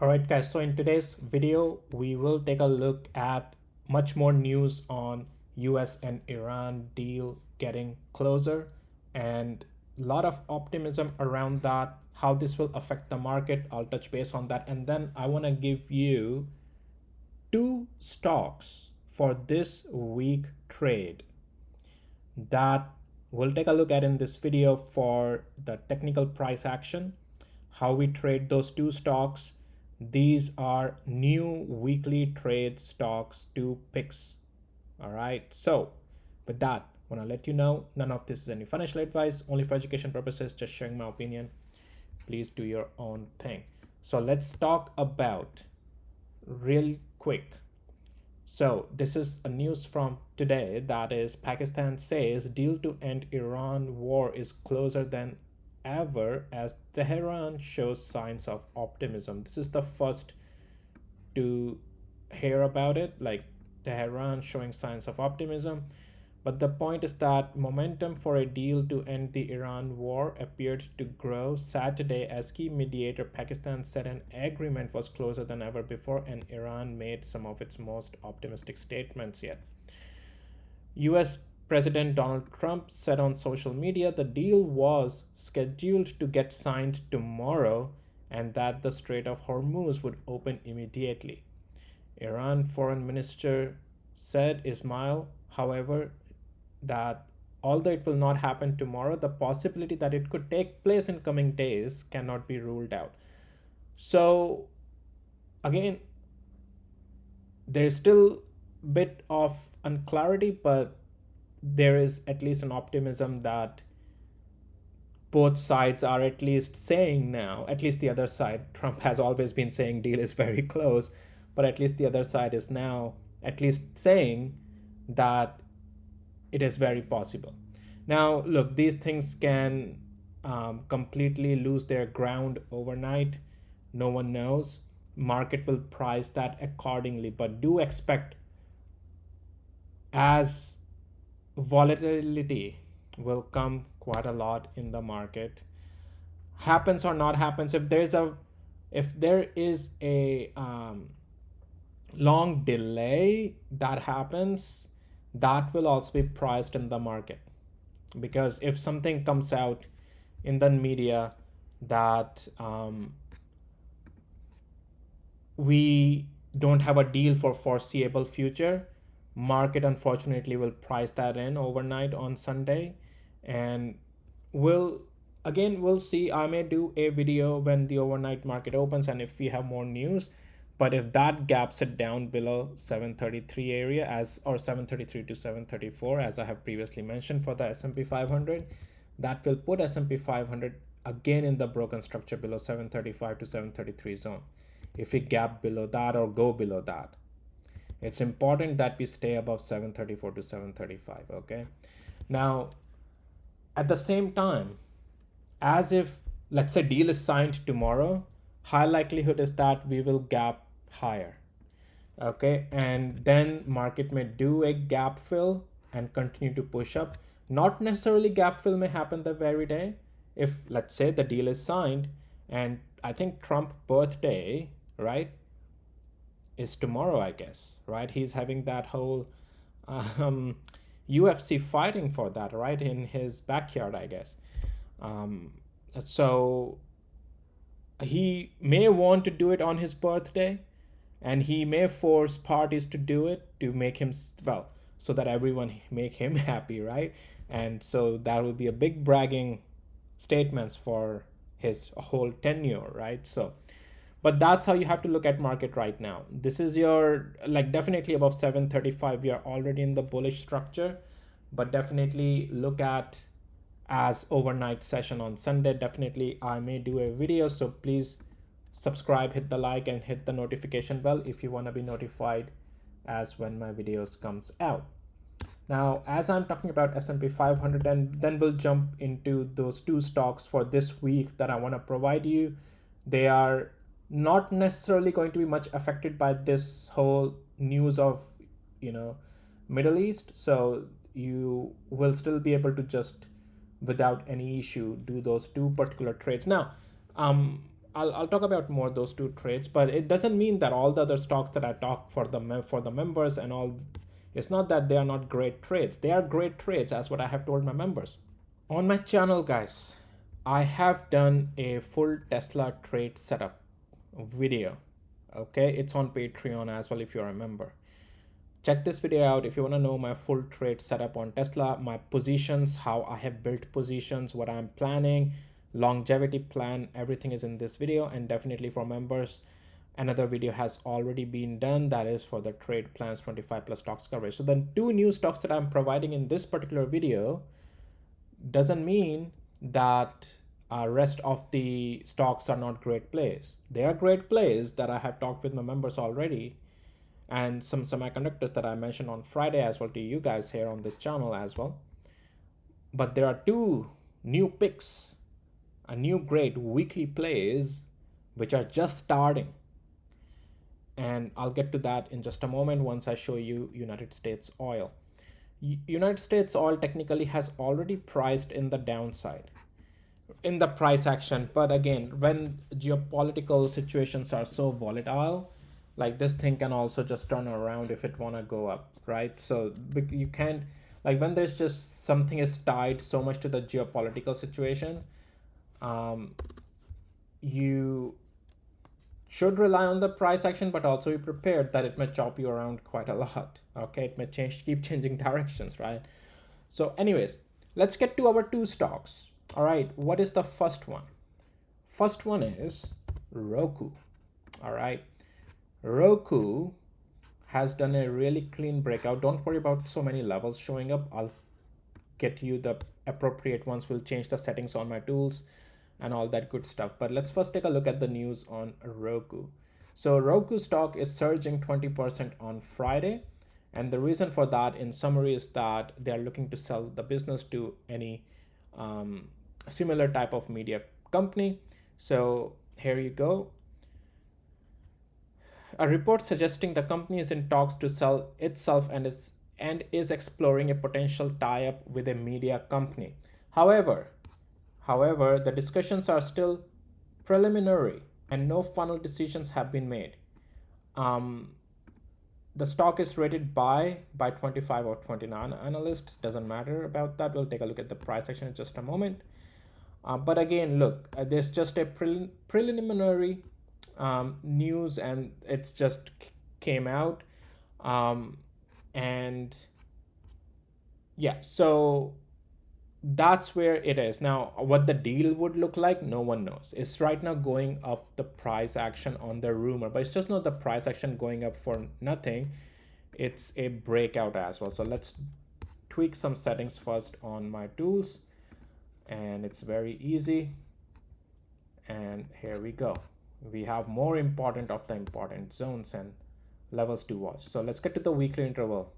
All right, guys, so in today's video, we will take a look at much more news on US and Iran deal getting closer and a lot of optimism around that, how this will affect the market. I'll touch base on that. And then I want to give you two stocks for this week trade that we'll take a look at in this video for the technical price action, how we trade those two stocks. These are new weekly trade stocks, two picks. All right. So with that, I want to let you know none of this is any financial advice, only for education purposes, just sharing my opinion. Please do your own thing. So let's talk about real quick. So this is a news from today, that is Pakistan says deal to end Iran war is closer than ever as Tehran shows signs of optimism. This is the first to hear about it, like Tehran showing signs of optimism. But the point is that momentum for a deal to end the Iran war appeared to grow Saturday as key mediator Pakistan said an agreement was closer than ever before, and Iran made some of its most optimistic statements yet. US President Donald Trump said on social media the deal was scheduled to get signed tomorrow and that the Strait of Hormuz would open immediately. Iran Foreign Minister said Ismail, however, that although it will not happen tomorrow, the possibility that it could take place in coming days cannot be ruled out. So again, there's still a bit of unclarity, but there is at least an optimism that both sides are at least saying now, at least the other side. Trump has always been saying deal is very close, but at least the other side is now at least saying that it is very possible. Now, look, these things can completely lose their ground overnight. No one knows. Market will price that accordingly, but do expect as volatility will come quite a lot in the market. Happens or not happens, if there is a long delay that happens, that will also be priced in the market. Because if something comes out in the media that we don't have a deal for foreseeable future, market unfortunately will price that in overnight on Sunday, and we'll see. I may do a video when the overnight market opens and if we have more news. But if that gaps it down below 733 area, as or 733 to 734, as I have previously mentioned for the S&P 500, that will put S&P 500 again in the broken structure below 735 to 733 zone. If we gap below that or go below that, it's important that we stay above 734 to 735. Okay. Now, at the same time, as if let's say deal is signed tomorrow, high likelihood is that we will gap higher. Okay, and then market may do a gap fill and continue to push up. Not necessarily gap fill may happen the very day. If let's say the deal is signed, and I think Trump birthday, right, is tomorrow, I guess, right? He's having that whole UFC fighting for that, right, in his backyard, I guess. um, so he may want to do it on his birthday, and he may force parties to do it to make him, well, so that everyone make him happy, right? And so that will be a big bragging statements for his whole tenure, right? So but that's how you have to look at market right now. This is your, like, definitely above 735 we are already in the bullish structure, but definitely look at as overnight session on Sunday. Definitely I may do a video, so please subscribe, hit the like, and hit the notification bell if you want to be notified as when my videos comes out. Now, as I'm talking about S&P 500, and then we'll jump into those two stocks for this week that I want to provide you. They are not necessarily going to be much affected by this whole news of, Middle East. So you will still be able to just, without any issue, do those two particular trades. Now, I'll talk about more those two trades, but it doesn't mean that all the other stocks that I talk for for the members and all, it's not that they are not great trades. They are great trades, as what I have told my members. On my channel, guys, I have done a full Tesla trade setup video. Okay, it's on Patreon as well if you're a member. Check this video out if you want to know my full trade setup on Tesla, my positions, how I have built positions, what I'm planning, longevity plan, everything is in this video. And definitely for members, another video has already been done, that is for the trade plans 25 plus stocks coverage. So the two new stocks that I'm providing in this particular video doesn't mean that rest of the stocks are not great plays. They are great plays that I have talked with my members already, and some semiconductors that I mentioned on Friday as well to you guys here on this channel as well. But there are two new picks, a new great weekly plays which are just starting, and I'll get to that in just a moment once I show you United States oil. United States oil technically has already priced in the downside in the price action, but again, when geopolitical situations are so volatile, like this thing can also just turn around if it want to go up, right? So you can't, like when there's just something is tied so much to the geopolitical situation, you should rely on the price action, but also be prepared that it may chop you around quite a lot. Okay, it may keep changing directions, right? So anyways, let's get to our two stocks. All right, what is the first one? First one is Roku. All right, Roku has done a really clean breakout. Don't worry about so many levels showing up. I'll get you the appropriate ones. We'll change the settings on my tools and all that good stuff. But let's first take a look at the news on Roku. So Roku stock is surging 20% on Friday. And the reason for that in summary is that they are looking to sell the business to any similar type of media company. So here you go. A report suggesting the company is in talks to sell itself and is exploring a potential tie-up with a media company. However, the discussions are still preliminary and no final decisions have been made. The stock is rated by 25 or 29 analysts. Doesn't matter about that. We'll take a look at the price action in just a moment. But again, look, there's just a preliminary news, and it's just came out. And yeah, so that's where it is now. What the deal would look like, no one knows. It's right now going up, the price action on the rumor, but it's just not the price action going up for nothing. It's a breakout as well. So let's tweak some settings first on my tools, and it's very easy. And here we go. We have more important of the important zones and levels to watch. So let's get to the weekly interval.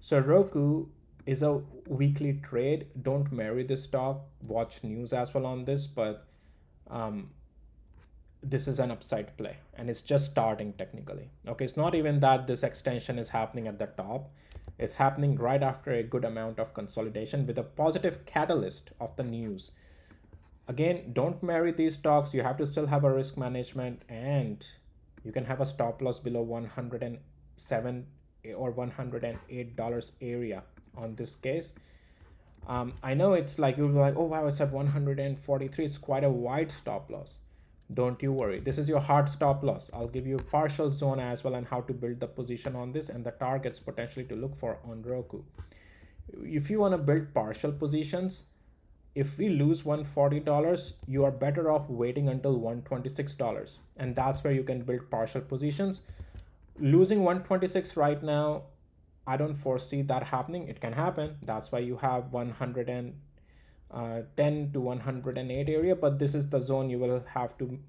So Roku is a weekly trade. Don't marry this stock. Watch news as well on this, but this is an upside play and it's just starting technically. Okay, it's not even that this extension is happening at the top. It's happening right after a good amount of consolidation with a positive catalyst of the news. Again, don't marry these stocks. You have to still have a risk management, and you can have a stop loss below 107 or $108 area on this case. I know it's like you'll be like, oh wow, it's at 143. It's quite a wide stop loss. Don't you worry. This is your hard stop loss. I'll give you a partial zone as well and how to build the position on this and the targets potentially to look for on Roku. If you want to build partial positions, if we lose $140, you are better off waiting until $126. And that's where you can build partial positions. Losing 126 right now, I don't foresee that happening. It can happen. That's why you have 110 to 108 area, but this is the zone you will have to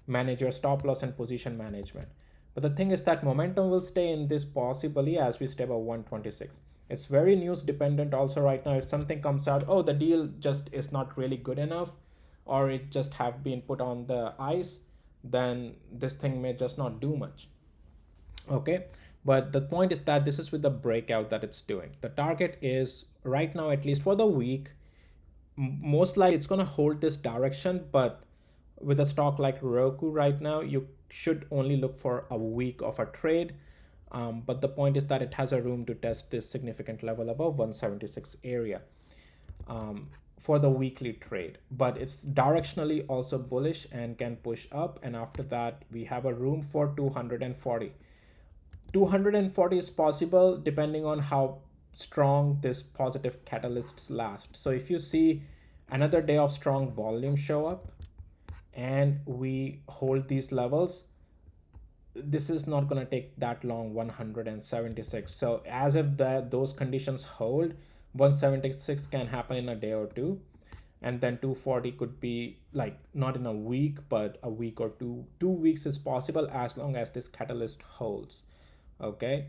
manage your stop loss and position management. But the thing is that momentum will stay in this possibly as we stay above 126. It's very news dependent also right now. If something comes out, oh, the deal just is not really good enough, or it just have been put on the ice, then this thing may just not do much. Okay, but the point is that this is with the breakout that it's doing. The target is right now, at least for the week, most likely it's going to hold this direction, but with a stock like Roku right now, you should only look for a week of a trade. But the point is that it has a room to test this significant level above 176 area for the weekly trade, but it's directionally also bullish and can push up. And after that, we have a room for 240. 240 is possible depending on how strong this positive catalysts last. So if you see another day of strong volume show up and we hold these levels, this is not going to take that long, 176. So as if those conditions hold, 176 can happen in a day or two, and then 240 could be like not in a week but a week or two. 2 weeks is possible as long as this catalyst holds, okay,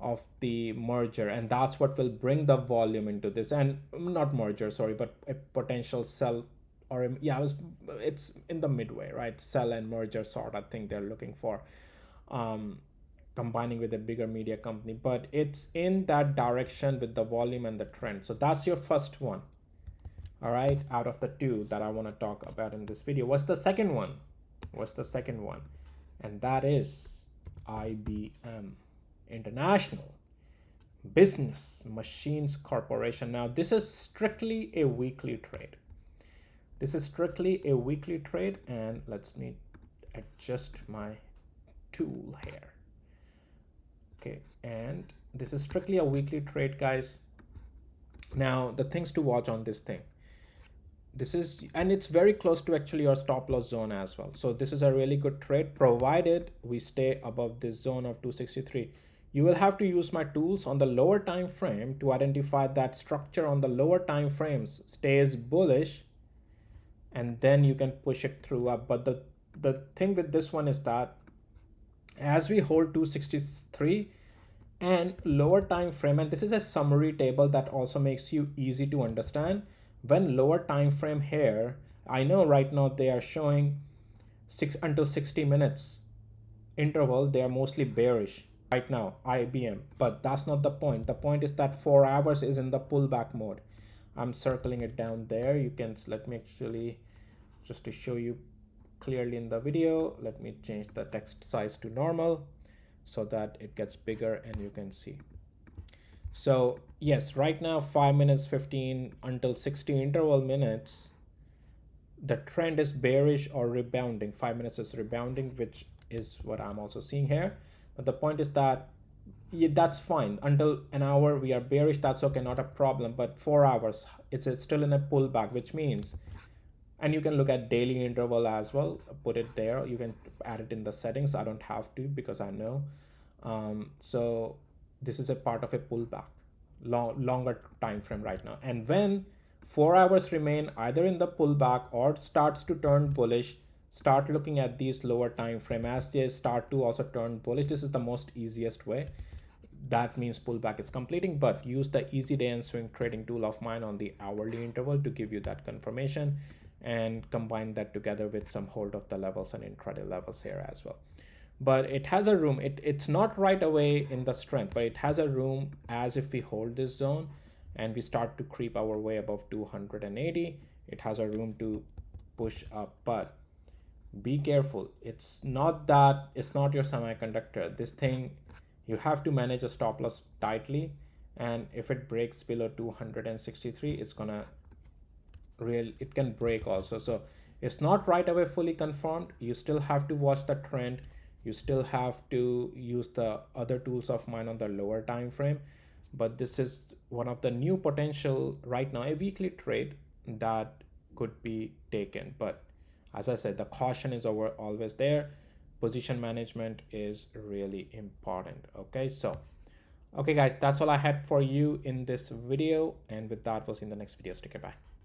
of the merger. And that's what will bring the volume into this, and not merger, sorry, but a potential sell, or yeah, it's in the midway, right? Sell and merger sort of thing they're looking for, combining with a bigger media company. But it's in that direction with the volume and the trend. So that's your first one. All right, out of the two that I want to talk about in this video. What's the second one? And that is IBM, International Business Machines Corporation. Now this is strictly a weekly trade. And let's me adjust my tool here. Okay, and this is strictly a weekly trade, guys. Now the things to watch on this thing, and it's very close to actually your stop loss zone as well. So this is a really good trade provided we stay above this zone of 263. You will have to use my tools on the lower time frame to identify that structure on the lower time frames stays bullish, and then you can push it through up. But the thing with this one is that as we hold 263 and lower time frame, and this is a summary table that also makes you easy to understand. When lower time frame here, I know right now they are showing 6 until 60 minutes interval, they are mostly bearish right now, IBM, but that's not the point. The point is that 4 hours is in the pullback mode. I'm circling it down there. You can, let me actually, just to show you clearly in the video, let me change the text size to normal so that it gets bigger and you can see. So yes, right now 5 minutes, 15 until 60 interval minutes, the trend is bearish or rebounding. 5 minutes is rebounding, which is what I'm also seeing here. But the point is that that's fine. Until an hour we are bearish, that's okay, not a problem. But 4 hours, it's still in a pullback, which means, and you can look at daily interval as well, put it there. You can add it in the settings. I don't have to because I know. So this is a part of a pullback, longer time frame right now. And when 4 hours remain either in the pullback or starts to turn bullish, start looking at these lower time frame. As they start to also turn bullish, this is the most easiest way. That means pullback is completing, but use the easy day and swing trading tool of mine on the hourly interval to give you that confirmation, and combine that together with some hold of the levels and intraday levels here as well. But it has a room. It's not right away in the strength, but it has a room as if we hold this zone and we start to creep our way above 280. It has a room to push up, but be careful. It's not your semiconductor. This thing, you have to manage a stop loss tightly, and if it breaks below 263, it's gonna it can break also. So it's not right away fully confirmed. You still have to watch the trend. You still have to use the other tools of mine on the lower time frame. But this is one of the new potential right now, a weekly trade that could be taken. But as I said, the caution is always there. Position management is really important. Okay, so okay guys, that's all I had for you in this video, and with that, we'll see you in the next video. Take care, bye.